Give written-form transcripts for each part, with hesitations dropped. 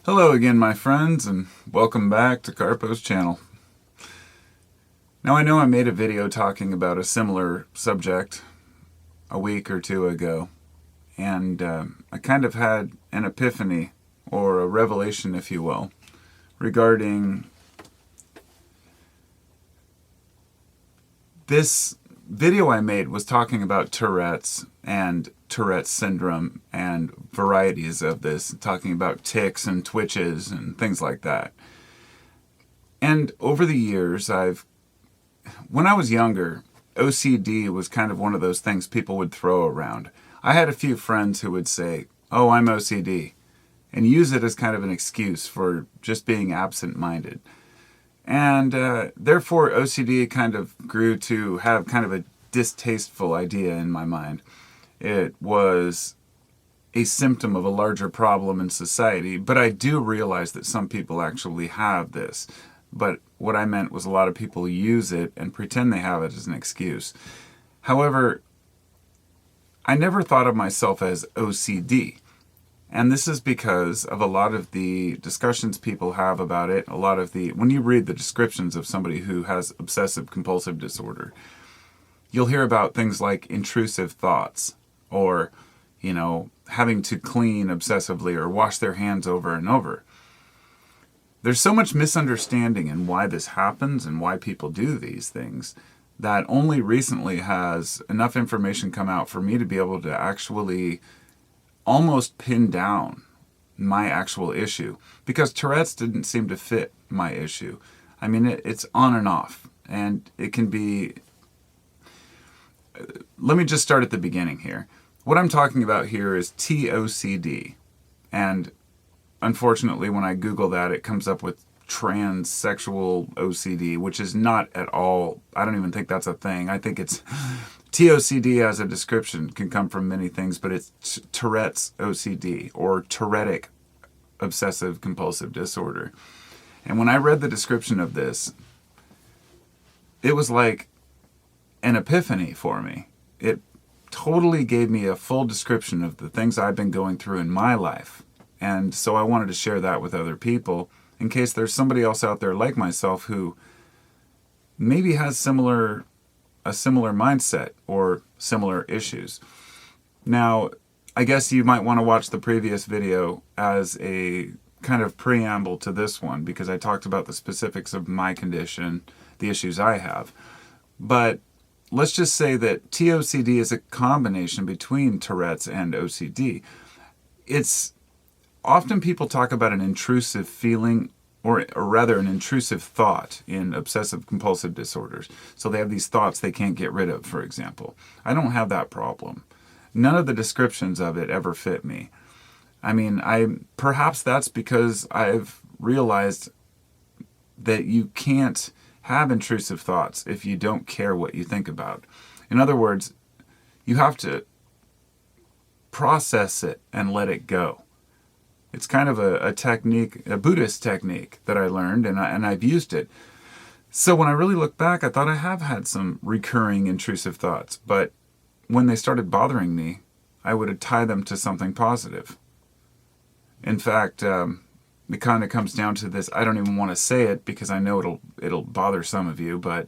Hello again, my friends, and welcome back to Carpo's channel. Now, I know I made a video talking about a similar subject a week or two ago, and I kind of had an epiphany, or a revelation, if you will, regarding this video I made was talking about Tourette's and Tourette's syndrome and varieties of this, talking about tics and twitches and things like that. And over the years, when I was younger, OCD was kind of one of those things people would throw around. I had a few friends who would say, "Oh, I'm OCD," and use it as kind of an excuse for just being absent-minded. And therefore, OCD kind of grew to have kind of a distasteful idea in my mind. It was a symptom of a larger problem in society, but I do realize that some people actually have this. But what I meant was a lot of people use it and pretend they have it as an excuse. However, I never thought of myself as OCD. And this is because of a lot of the discussions people have about it, when you read the descriptions of somebody who has obsessive compulsive disorder, you'll hear about things like intrusive thoughts, or, having to clean obsessively or wash their hands over and over. There's so much misunderstanding in why this happens and why people do these things that only recently has enough information come out for me to be able to actually almost pin down my actual issue, because Tourette's didn't seem to fit my issue. I mean, it's on and off, and it can be... Let me just start at the beginning here. What I'm talking about here is TOCD, and unfortunately when I Google that, it comes up with transsexual OCD, which is not at all, I don't even think that's a thing. I think it's TOCD as a description can come from many things, but it's Tourette's OCD, or Tourettic obsessive compulsive disorder. And when I read the description of this, it was like an epiphany for me. It totally gave me a full description of the things I've been going through in my life. And so I wanted to share that with other people in case there's somebody else out there like myself who maybe has a similar mindset or similar issues. Now, I guess you might want to watch the previous video as a kind of preamble to this one, because I talked about the specifics of my condition, the issues I have. But let's just say that TOCD is a combination between Tourette's and OCD. It's often people talk about an intrusive feeling, or rather an intrusive thought in obsessive compulsive disorders. So they have these thoughts they can't get rid of, for example. I don't have that problem. None of the descriptions of it ever fit me. I mean, perhaps that's because I've realized that you can't have intrusive thoughts if you don't care what you think about. In other words, you have to process it and let it go. It's kind of a technique, a Buddhist technique that I learned, and I've used it. So when I really look back, I thought I have had some recurring intrusive thoughts, but when they started bothering me, I would tie them to something positive. In fact, it kind of comes down to this. I don't even want to say it because I know it'll bother some of you, but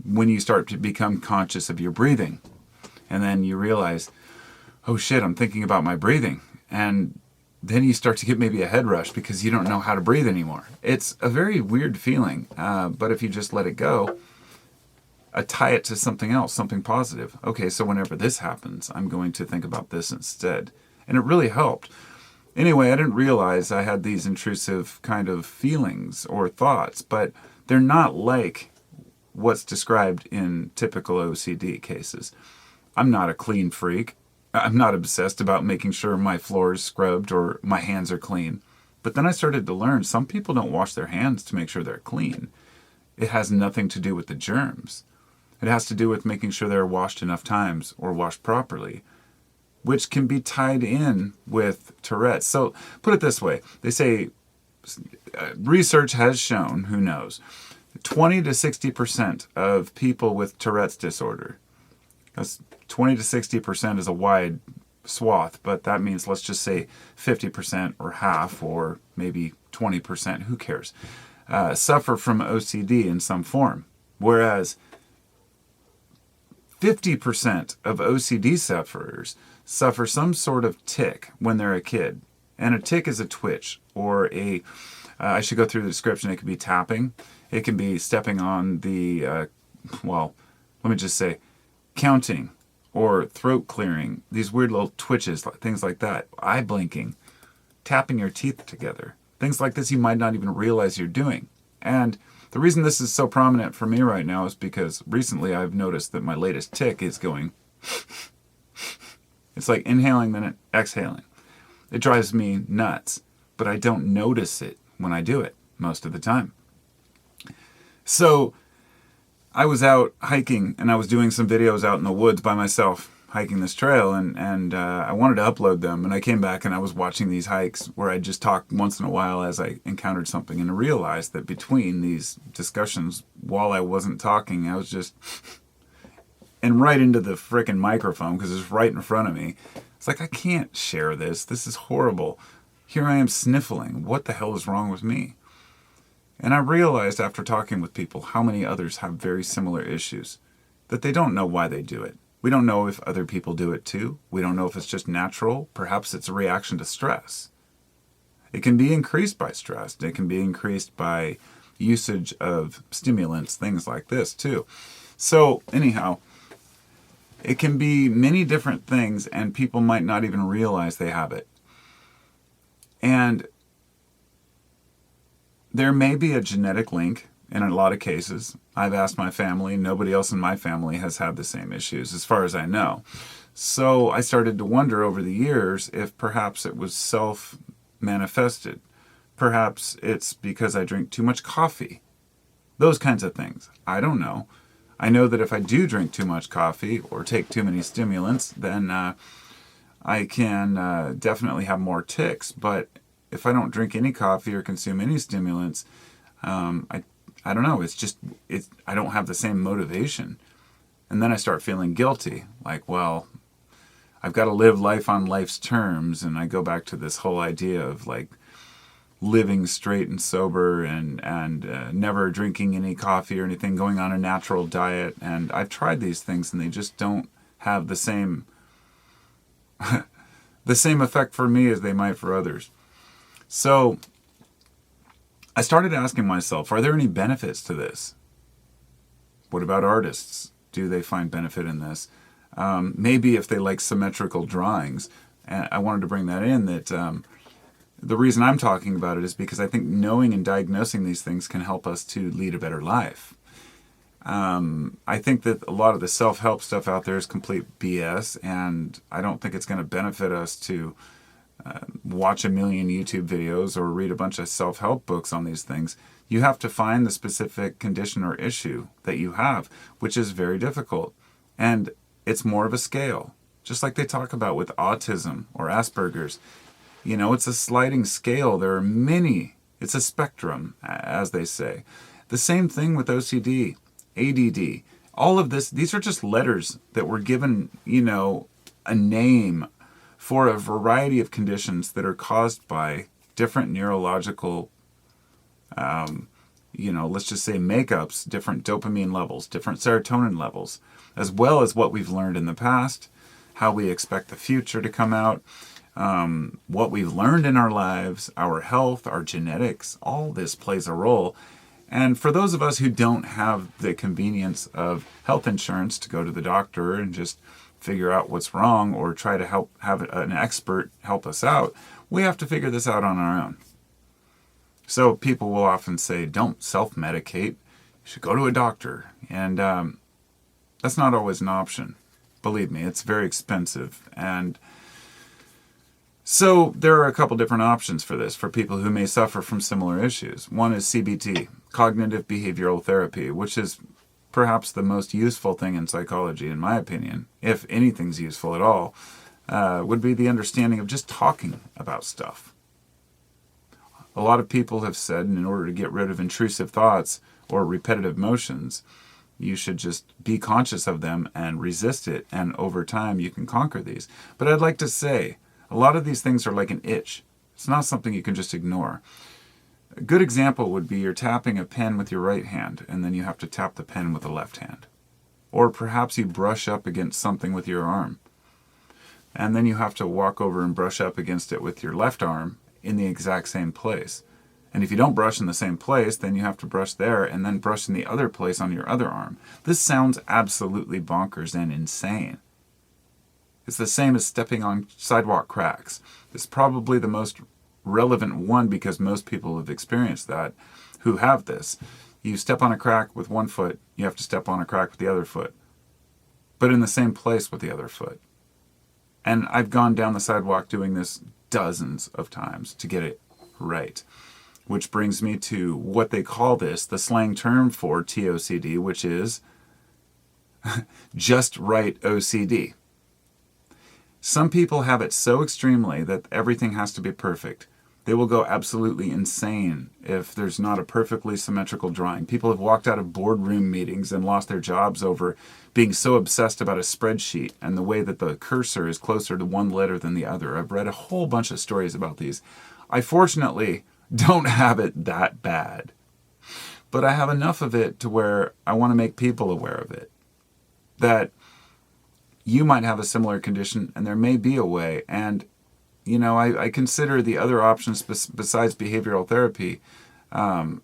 when you start to become conscious of your breathing, and then you realize, oh shit, I'm thinking about my breathing, and then you start to get maybe a head rush because you don't know how to breathe anymore. It's a very weird feeling, but if you just let it go, tie it to something else, something positive. Okay, so whenever this happens, I'm going to think about this instead. And it really helped. Anyway, I didn't realize I had these intrusive kind of feelings or thoughts, but they're not like what's described in typical OCD cases. I'm not a clean freak. I'm not obsessed about making sure my floor is scrubbed or my hands are clean. But then I started to learn some people don't wash their hands to make sure they're clean. It has nothing to do with the germs. It has to do with making sure they're washed enough times or washed properly, which can be tied in with Tourette's. So put it this way. They say research has shown, who knows, 20 to 60% of people with Tourette's disorder, that's 20 to 60% is a wide swath, but that means, let's just say 50% or half or maybe 20%, who cares, suffer from OCD in some form. Whereas 50% of OCD sufferers suffer some sort of tic when they're a kid. And a tic is a twitch or I should go through the description. It could be tapping. It can be stepping on the, let me just say, counting or throat clearing. These weird little twitches, things like that. Eye blinking, tapping your teeth together. Things like this you might not even realize you're doing. And the reason this is so prominent for me right now is because recently I've noticed that my latest tic is going, it's like inhaling, then exhaling. It drives me nuts, but I don't notice it when I do it most of the time. So I was out hiking and I was doing some videos out in the woods by myself, hiking this trail, and I wanted to upload them, and I came back and I was watching these hikes where I just talked once in a while as I encountered something, and I realized that between these discussions, while I wasn't talking, I was just and right into the frickin' microphone because it's right in front of me. It's like, I can't share this. This is horrible. Here I am sniffling. What the hell is wrong with me? And I realized after talking with people how many others have very similar issues, that they don't know why they do it. We don't know if other people do it too. We don't know if it's just natural. Perhaps it's a reaction to stress. It can be increased by stress. It can be increased by usage of stimulants, things like this too. So anyhow, it can be many different things, and people might not even realize they have it. And there may be a genetic link in a lot of cases. I've asked my family. Nobody else in my family has had the same issues, as far as I know. So I started to wonder over the years if perhaps it was self-manifested. Perhaps it's because I drink too much coffee. Those kinds of things. I don't know. I know that if I do drink too much coffee or take too many stimulants, then I can definitely have more tics. But if I don't drink any coffee or consume any stimulants, I don't know. I don't have the same motivation. And then I start feeling guilty. Like, well, I've got to live life on life's terms. And I go back to this whole idea of like living straight and sober and never drinking any coffee or anything, going on a natural diet. And I've tried these things and they just don't have the same the same effect for me as they might for others. So I started asking myself, are there any benefits to this? What about artists? Do they find benefit in this? Maybe if they like symmetrical drawings. And I wanted to bring that in, that the reason I'm talking about it is because I think knowing and diagnosing these things can help us to lead a better life. I think that a lot of the self-help stuff out there is complete BS, and I don't think it's going to benefit us to watch a million YouTube videos or read a bunch of self-help books on these things. You have to find the specific condition or issue that you have, which is very difficult. And it's more of a scale, just like they talk about with autism or Asperger's. You know, it's a sliding scale. There are many. It's a spectrum, as they say. The same thing with OCD, ADD. All of this, these are just letters that were given, a name for a variety of conditions that are caused by different neurological, let's just say makeups, different dopamine levels, different serotonin levels, as well as what we've learned in the past, how we expect the future to come out, what we've learned in our lives, our health, our genetics, all this plays a role. And for those of us who don't have the convenience of health insurance to go to the doctor and just figure out what's wrong or try to have an expert help us out, we have to figure this out on our own. So people will often say, don't self-medicate, you should go to a doctor. And that's not always an option. Believe me, it's very expensive. And so there are a couple different options for this, for people who may suffer from similar issues. One is CBT, cognitive behavioral therapy, which is perhaps the most useful thing in psychology, in my opinion, if anything's useful at all, would be the understanding of just talking about stuff. A lot of people have said, in order to get rid of intrusive thoughts or repetitive motions, You should just be conscious of them and resist it, and over time you can conquer these. But I'd like to say, a lot of these things are like an itch. It's not something you can just ignore. A good example would be you're tapping a pen with your right hand, and then you have to tap the pen with the left hand. Or perhaps you brush up against something with your arm, and then you have to walk over and brush up against it with your left arm in the exact same place. And if you don't brush in the same place, then you have to brush there and then brush in the other place on your other arm. This sounds absolutely bonkers and insane. It's the same as stepping on sidewalk cracks. It's probably the most relevant one because most people have experienced that who have this. You step on a crack with one foot, you have to step on a crack with the other foot, but in the same place with the other foot. And I've gone down the sidewalk doing this dozens of times to get it right. Which brings me to what they call this, the slang term for TOCD, which is just right OCD. Some people have it so extremely that everything has to be perfect. They will go absolutely insane if there's not a perfectly symmetrical drawing. People have walked out of boardroom meetings and lost their jobs over being so obsessed about a spreadsheet and the way that the cursor is closer to one letter than the other. I've read a whole bunch of stories about these. I fortunately don't have it that bad, but I have enough of it to where I want to make people aware of it. That you might have a similar condition and there may be a way. And, you know, I consider the other options besides behavioral therapy and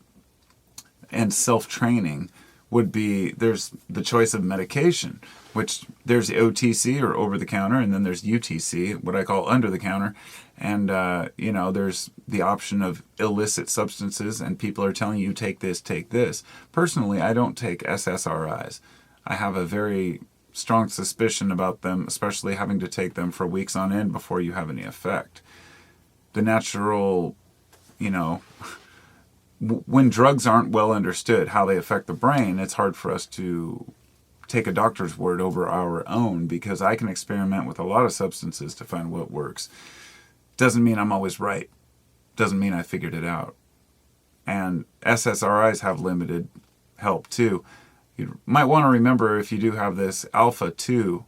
self-training would be, there's the choice of medication, which there's the OTC or over the counter, and then there's UTC, what I call under the counter. And, you know, there's the option of illicit substances, and people are telling you, take this, take this. Personally, I don't take SSRIs. I have a very strong suspicion about them, especially having to take them for weeks on end before you have any effect. The natural, you know, when drugs aren't well understood how they affect the brain, it's hard for us to take a doctor's word over our own, because I can experiment with a lot of substances to find what works. Doesn't mean I'm always right. Doesn't mean I figured it out. And SSRIs have limited help too. You might want to remember, if you do have this, alpha 2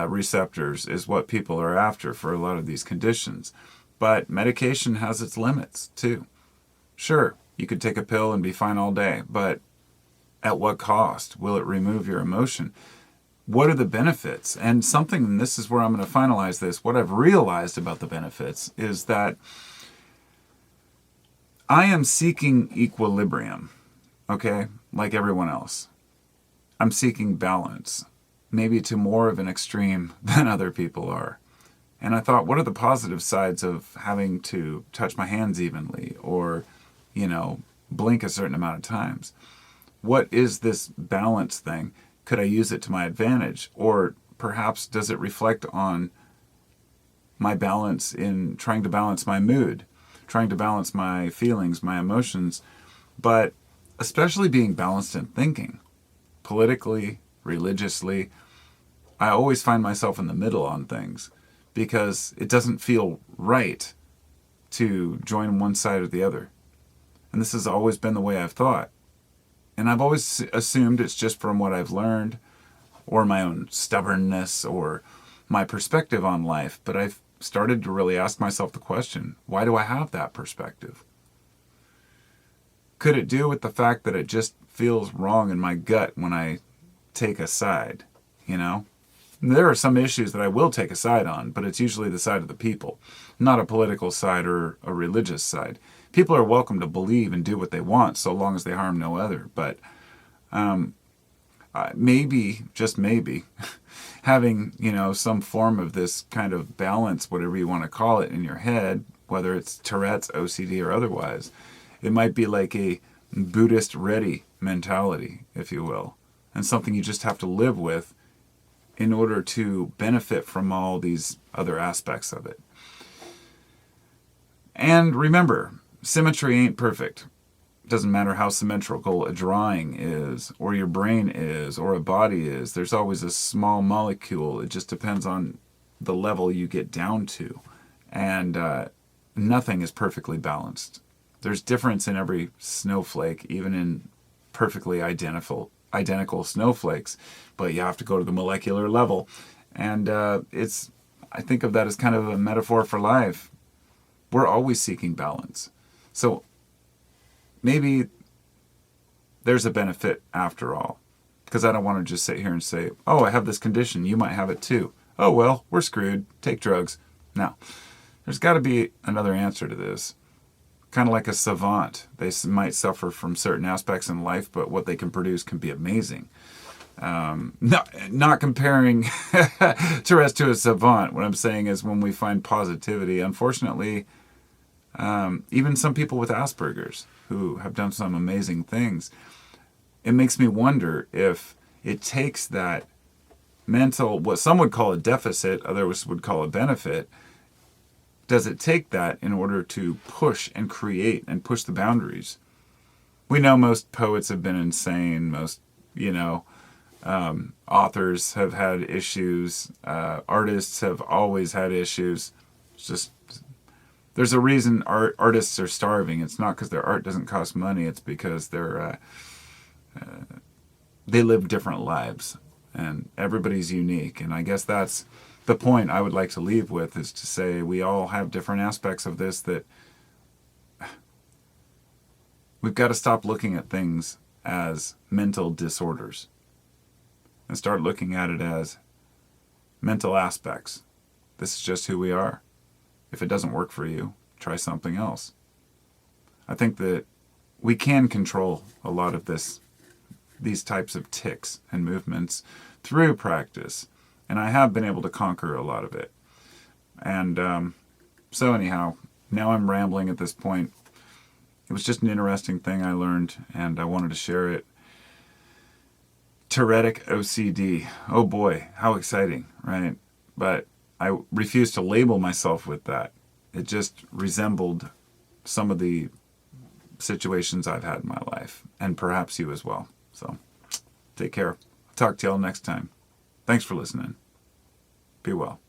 receptors is what people are after for a lot of these conditions. But medication has its limits too. Sure, you could take a pill and be fine all day, but at what cost? Will it remove your emotion? What are the benefits? And something, and this is where I'm going to finalize this, what I've realized about the benefits is that I am seeking equilibrium, okay, like everyone else. I'm seeking balance, maybe to more of an extreme than other people are. And I thought, what are the positive sides of having to touch my hands evenly or, you know, blink a certain amount of times? What is this balance thing? Could I use it to my advantage? Or perhaps does it reflect on my balance in trying to balance my mood, trying to balance my feelings, my emotions, but especially being balanced in thinking, politically, religiously. I always find myself in the middle on things because it doesn't feel right to join one side or the other. And this has always been the way I've thought. And I've always assumed it's just from what I've learned or my own stubbornness or my perspective on life. But I've started to really ask myself the question, why do I have that perspective? Could it do with the fact that it just feels wrong in my gut when I take a side, you know? There are some issues that I will take a side on, but it's usually the side of the people, not a political side or a religious side. People are welcome to believe and do what they want so long as they harm no other. But maybe, just maybe, having, you know, some form of this kind of balance, whatever you want to call it, in your head, whether it's Tourette's, OCD, or otherwise, it might be like a Buddhist ready mentality, if you will, and something you just have to live with in order to benefit from all these other aspects of it. And remember, symmetry ain't perfect. Doesn't matter how symmetrical a drawing is, or your brain is, or a body is. There's always a small molecule. It just depends on the level you get down to. And nothing is perfectly balanced. There's difference in every snowflake, even in perfectly identical identical snowflakes, but you have to go to the molecular level. And I think of that as kind of a metaphor for life. We're always seeking balance. So maybe there's a benefit after all, because I don't want to just sit here and say, oh, I have this condition, you might have it too. Oh, well, we're screwed. Take drugs. No. There's got to be another answer to this. Kind of like a savant. They might suffer from certain aspects in life, but what they can produce can be amazing. Not comparing Tourette's to a savant. What I'm saying is when we find positivity, unfortunately, even some people with Asperger's who have done some amazing things, it makes me wonder if it takes that mental, what some would call a deficit, others would call a benefit. Does it take that in order to push and create and push the boundaries? We know most poets have been insane. Most, authors have had issues. Artists have always had issues. It's just, there's a reason artists are starving. It's not because their art doesn't cost money. It's because they live different lives, and everybody's unique. And I guess that's the point I would like to leave with, is to say we all have different aspects of this, that we've got to stop looking at things as mental disorders and start looking at it as mental aspects. This is just who we are. If it doesn't work for you, try something else. I think that we can control a lot of these types of tics and movements through practice. And I have been able to conquer a lot of it. And so anyhow, now I'm rambling at this point. It was just an interesting thing I learned, and I wanted to share it. Tourettic OCD. Oh boy, how exciting, right? But I refuse to label myself with that. It just resembled some of the situations I've had in my life, and perhaps you as well. So take care. Talk to y'all next time. Thanks for listening. Be well.